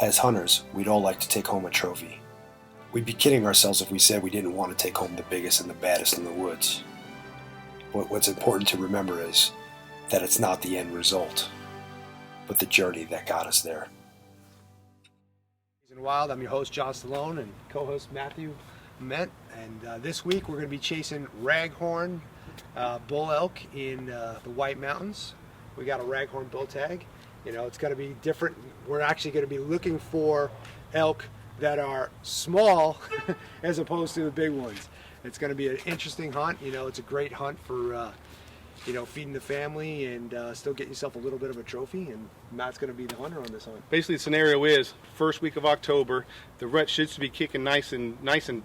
As hunters, we'd all like to take home a trophy. We'd be kidding ourselves if we said we didn't want to take home the biggest and the baddest in the woods. But what's important to remember is that it's not the end result, but the journey that got us there. Wild. I'm your host, John Stallone, and co-host Matthew Ament. And this week we're going to be chasing Raghorn bull elk in the White Mountains. We got a Raghorn bull tag. You know, it's going to be different. We're actually going to be looking for elk that are small as opposed to the big ones. It's going to be an interesting hunt. You know, it's a great hunt for feeding the family and still get yourself a little bit of a trophy, and Matt's going to be the hunter on this hunt. Basically, the scenario is first week of October. The rut should be kicking nice and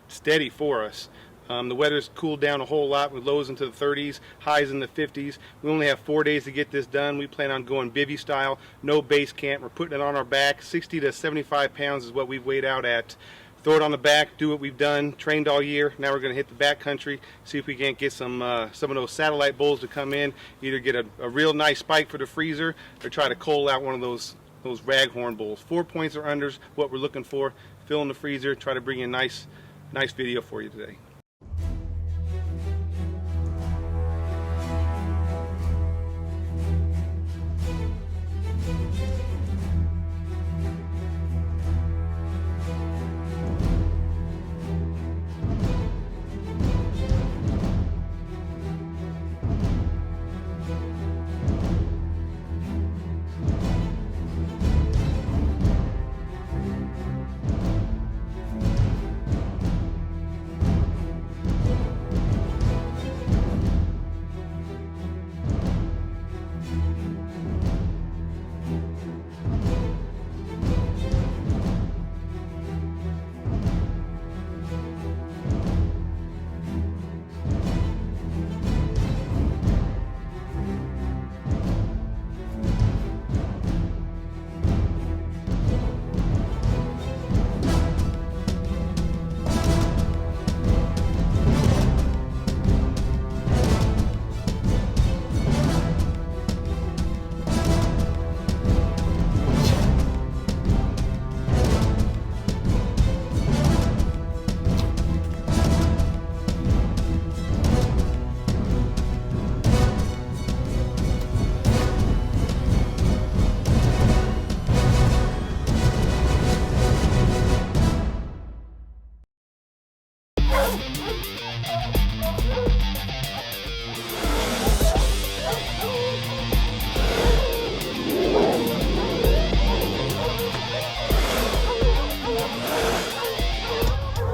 steady for us. The weather's cooled down a whole lot with lows into the 30s, highs in the 50s. We only have 4 days to get this done. We plan on going bivvy style, no base camp. We're putting it on our back. 60 to 75 pounds is what we've weighed out at. Throw it on the back, do what we've done, trained all year. Now we're going to hit the back country, see if we can't get some of those satellite bulls to come in, either get a real nice spike for the freezer or try to cull out one of those Raghorn bulls. 4 points or unders, what we're looking for. Fill in the freezer, try to bring you a nice video for you today.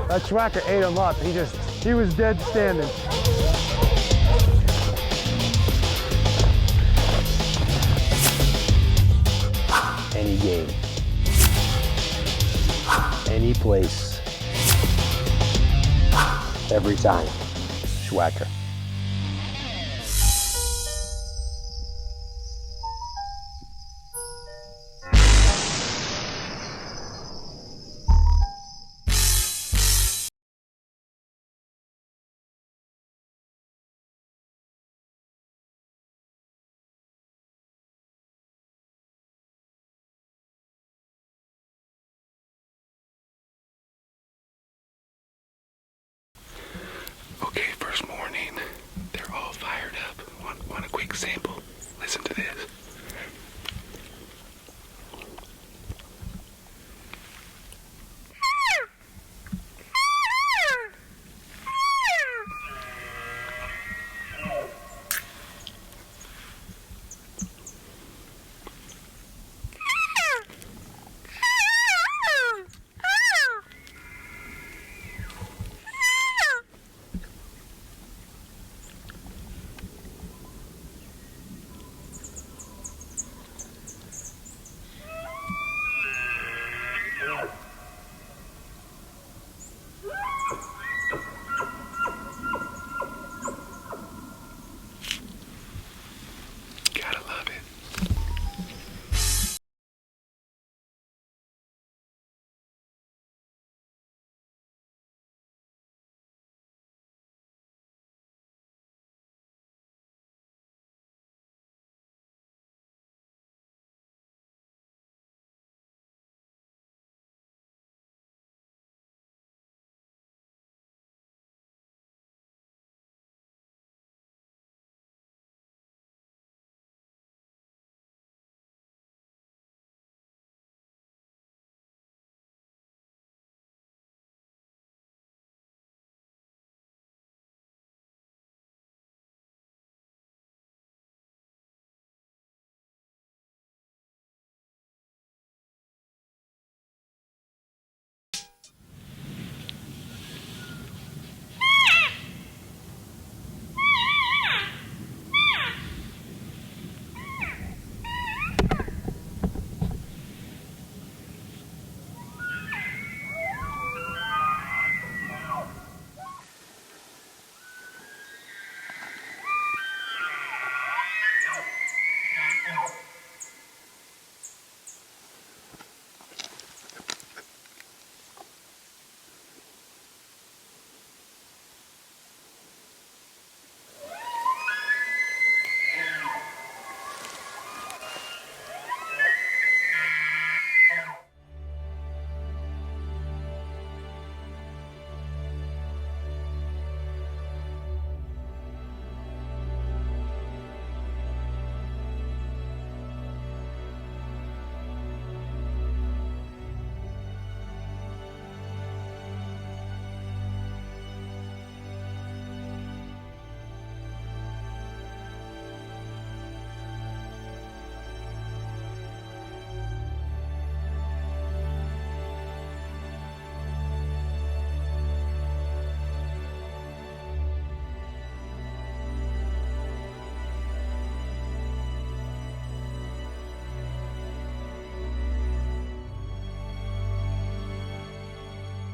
That tracker ate him up. He was dead standing. Any game, any place, every time. Schwacker. Okay, first morning.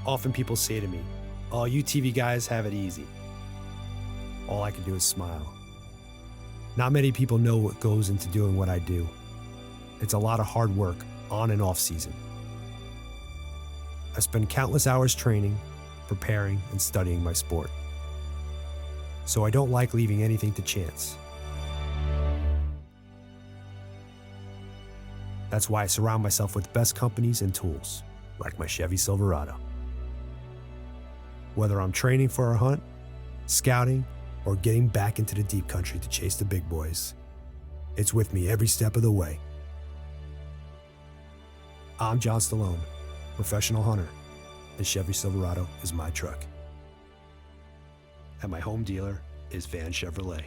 Often people say to me, "Oh, you TV guys have it easy." All I can do is smile. Not many people know what goes into doing what I do. It's a lot of hard work, on and off season. I spend countless hours training, preparing, and studying my sport. So I don't like leaving anything to chance. That's why I surround myself with the best companies and tools, like my Chevy Silverado. Whether I'm training for a hunt, scouting, or getting back into the deep country to chase the big boys, it's with me every step of the way. I'm John Stallone, professional hunter. The Chevy Silverado is my truck. And my home dealer is Van Chevrolet.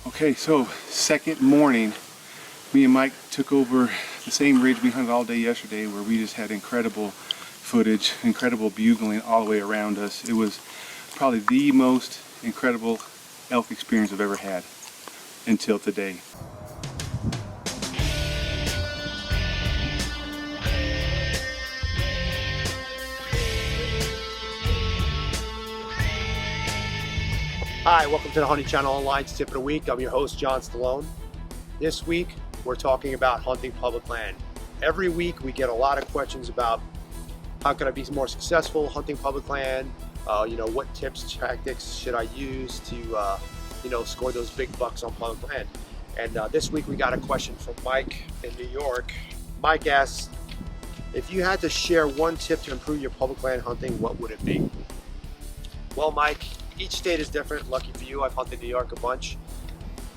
Okay, so second morning, me and Mike took over the same ridge we hunted all day yesterday, where we just had incredible footage, incredible bugling all the way around us. It was probably the most incredible elk experience I've ever had until today. Hi, welcome to the Hunting Channel Online's Tip of the Week. I'm your host, John Stallone. This week, we're talking about hunting public land. Every week, we get a lot of questions about how can I be more successful hunting public land? What tips, tactics should I use to, score those big bucks on public land? And this week, we got a question from Mike in New York. Mike asks, if you had to share one tip to improve your public land hunting, what would it be? Well, Mike, each state is different. Lucky for you, I've hunted New York a bunch.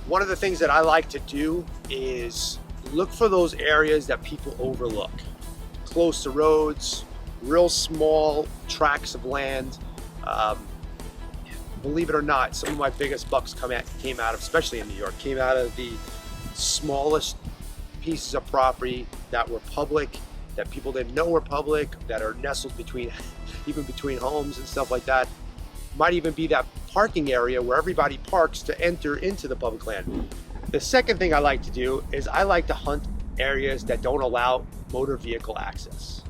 One of the things that I like to do is look for those areas that people overlook. Close to roads, real small tracts of land. Believe it or not, some of my biggest bucks came out of, especially in New York, came out of the smallest pieces of property that were public, that people didn't know were public, that are nestled between homes and stuff like that. Might even be that parking area where everybody parks to enter into the public land. The second thing I like to do is I like to hunt areas that don't allow motor vehicle access.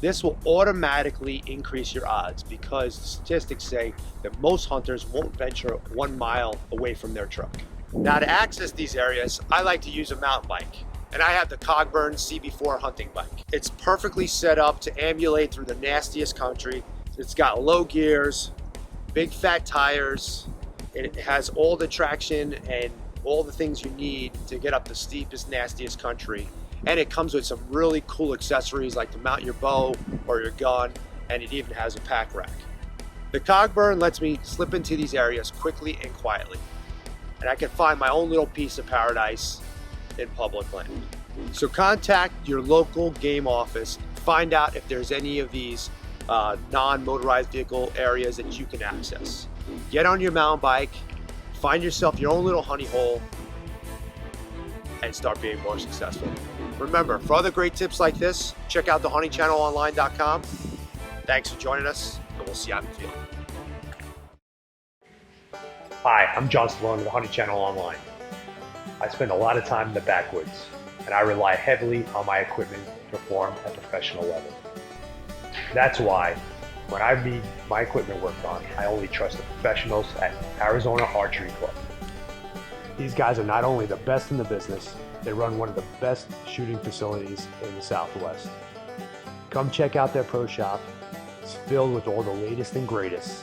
This will automatically increase your odds because the statistics say that most hunters won't venture 1 mile away from their truck. Now, to access these areas, I like to use a mountain bike, and I have the Raghorn CB4 hunting bike. It's perfectly set up to ambulate through the nastiest country. It's got low gears, big fat tires, and it has all the traction and all the things you need to get up the steepest, nastiest country. And it comes with some really cool accessories like to mount your bow or your gun, and it even has a pack rack. The Raghorn lets me slip into these areas quickly and quietly, and I can find my own little piece of paradise in public land. So contact your local game office, find out if there's any of these non-motorized vehicle areas that you can access. Get on your mountain bike, find yourself your own little honey hole, and start being more successful. Remember, for other great tips like this, check out thehoneychannelonline.com. Thanks for joining us, and we'll see you out in the field. Hi, I'm John Stallone of the Honey Channel Online. I spend a lot of time in the backwoods, and I rely heavily on my equipment to perform at professional level. That's why, when I need my equipment worked on, I only trust the professionals at Arizona Archery Club. These guys are not only the best in the business, they run one of the best shooting facilities in the Southwest. Come check out their pro shop. It's filled with all the latest and greatest.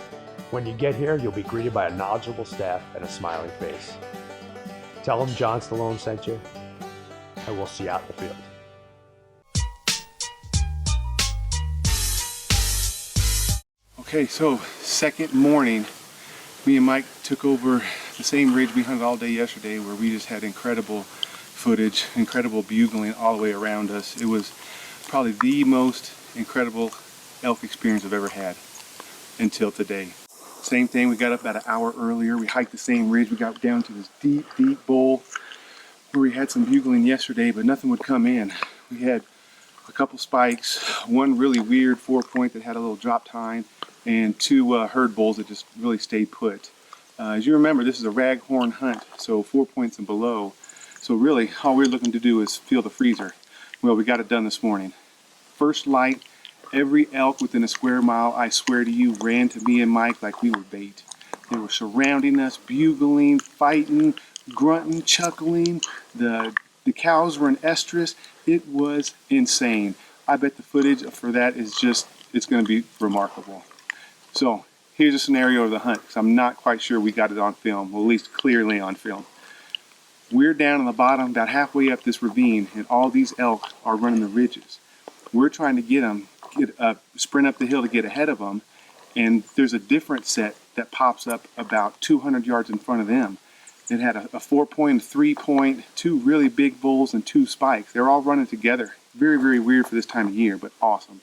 When you get here, you'll be greeted by a knowledgeable staff and a smiling face. Tell them John Stallone sent you, and we'll see you out in the field. Okay, so second morning, me and Mike took over the same ridge we hunted all day yesterday, where we just had incredible footage, incredible bugling all the way around us. It was probably the most incredible elk experience I've ever had until today. Same thing, we got up about an hour earlier. We hiked the same ridge. We got down to this deep, deep bowl where we had some bugling yesterday, but nothing would come in. We had a couple spikes, one really weird 4-point that had a little drop tine, and two herd bulls that just really stayed put. As you remember, this is a Raghorn hunt, so 4 points and below. So really, all we're looking to do is feel the freezer. Well, we got it done this morning. First light, every elk within a square mile, I swear to you, ran to me and Mike like we were bait. They were surrounding us, bugling, fighting, grunting, chuckling. The cows were in estrus. It was insane. I bet the footage for that is just, it's going to be remarkable. So here's a scenario of the hunt, because I'm not quite sure we got it on film, well, at least clearly on film. We're down on the bottom, about halfway up this ravine, and all these elk are running the ridges. We're trying to get them, sprint up the hill to get ahead of them, and there's a different set that pops up about 200 yards in front of them. It had a 4-point, 3-point, two really big bulls, and two spikes. They're all running together. Very, very weird for this time of year, but awesome.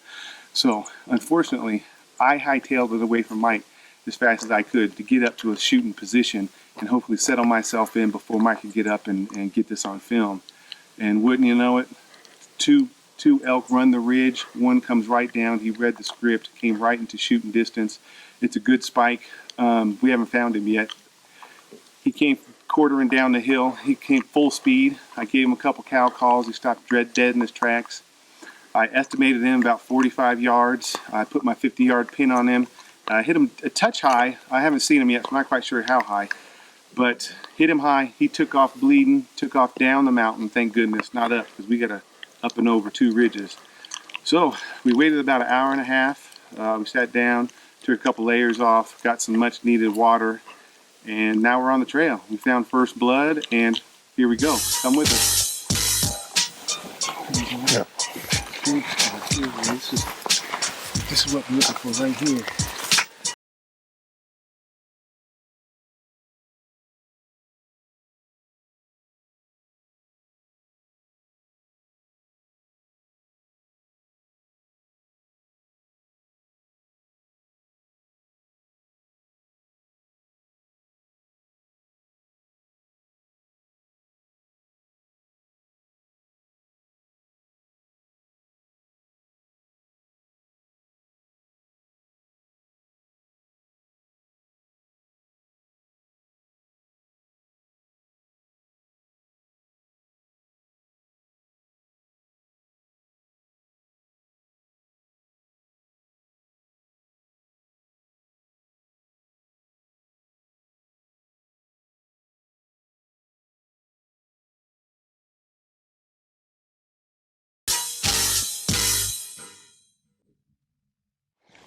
So, unfortunately, I hightailed it away from Mike as fast as I could to get up to a shooting position and hopefully settle myself in before Mike could get up and get this on film. And wouldn't you know it, two elk run the ridge. One comes right down. He read the script, came right into shooting distance. It's a good spike. We haven't found him yet. He came quartering down the hill. He came full speed. I gave him a couple cow calls. He stopped dead in his tracks. I estimated him about 45 yards. I put my 50-yard pin on him. I hit him a touch high. I haven't seen him yet, so I'm not quite sure how high. But hit him high. He took off bleeding, took off down the mountain, thank goodness, not up, because we got to up and over 2 ridges. So we waited about an hour and a half. We sat down, took a couple layers off, got some much needed water, and now we're on the trail. We found first blood, and here we go. Come with us. Yeah. This is what we're looking for right here.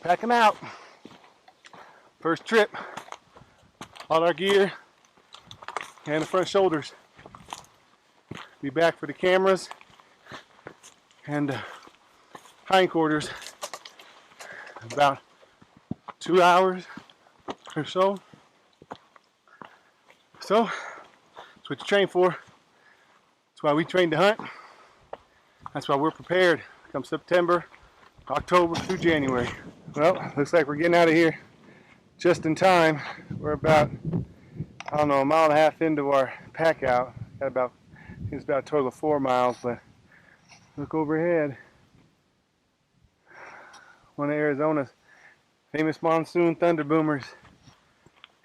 Pack them out. First trip. All our gear and the front shoulders. Be back for the cameras and hindquarters about 2 hours or so. So that's what you train for. That's why we train to hunt. That's why we're prepared come September, October through January. Well, looks like we're getting out of here just in time. We're about, I don't know, a mile and a half into our pack out. Got about, I think it's about a total of 4 miles, but look overhead. One of Arizona's famous monsoon thunder boomers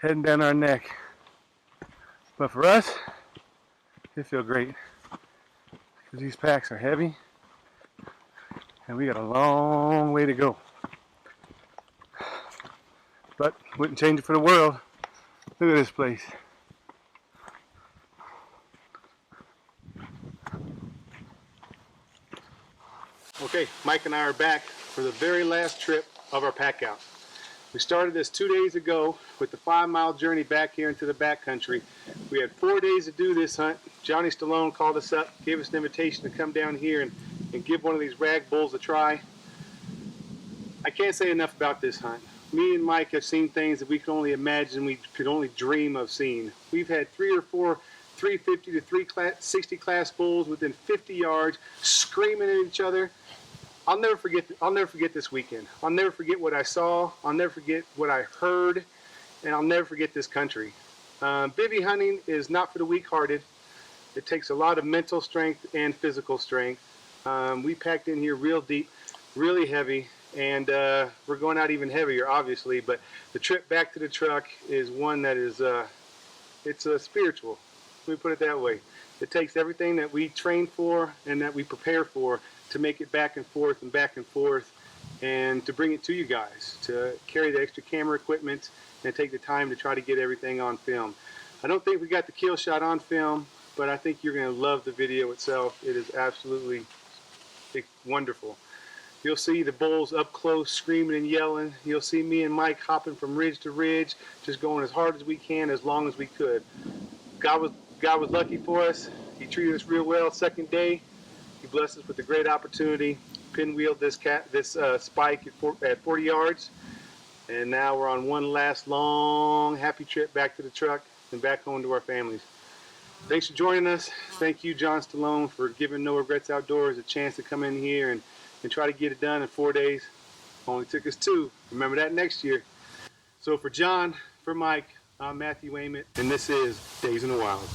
heading down our neck. But for us, it feels great because these packs are heavy and we got a long way to go. But wouldn't change it for the world. Look at this place. Okay, Mike and I are back for the very last trip of our pack out. We started this 2 days ago with the 5-mile journey back here into the backcountry. We had 4 days to do this hunt. Johnny Stallone called us up, gave us an invitation to come down here and give one of these rag bulls a try. I can't say enough about this hunt. Me and Mike have seen things that we could only imagine, we could only dream of seeing. We've had 3 or 4 350 to 360 class bulls within 50 yards, screaming at each other. I'll never forget this weekend. I'll never forget what I saw. I'll never forget what I heard, and I'll never forget this country. Bivvy hunting is not for the weak-hearted. It takes a lot of mental strength and physical strength. We packed in here real deep, really heavy, and we're going out even heavier, obviously. But the trip back to the truck is one that is, it's spiritual. Let me put it that way. It takes everything that we train for and that we prepare for to make it back and forth, and to bring it to you guys, to carry the extra camera equipment and take the time to try to get everything on film. I don't think we got the kill shot on film, but I think you're going to love the video itself. It is absolutely wonderful. You'll see the bulls up close screaming and yelling. You'll see me and Mike hopping from ridge to ridge, just going as hard as we can, as long as we could. God was lucky for us. He treated us real well. Second day, he blessed us with a great opportunity. Pinwheeled this spike at 40 yards. And now we're on one last long, happy trip back to the truck and back home to our families. Thanks for joining us. Thank you, John Stallone, for giving No Regrets Outdoors a chance to come in here and try to get it done in 4 days. Only took us 2. Remember that next year. So for John, for Mike, I'm Matthew Ament, and this is Days in the Wild.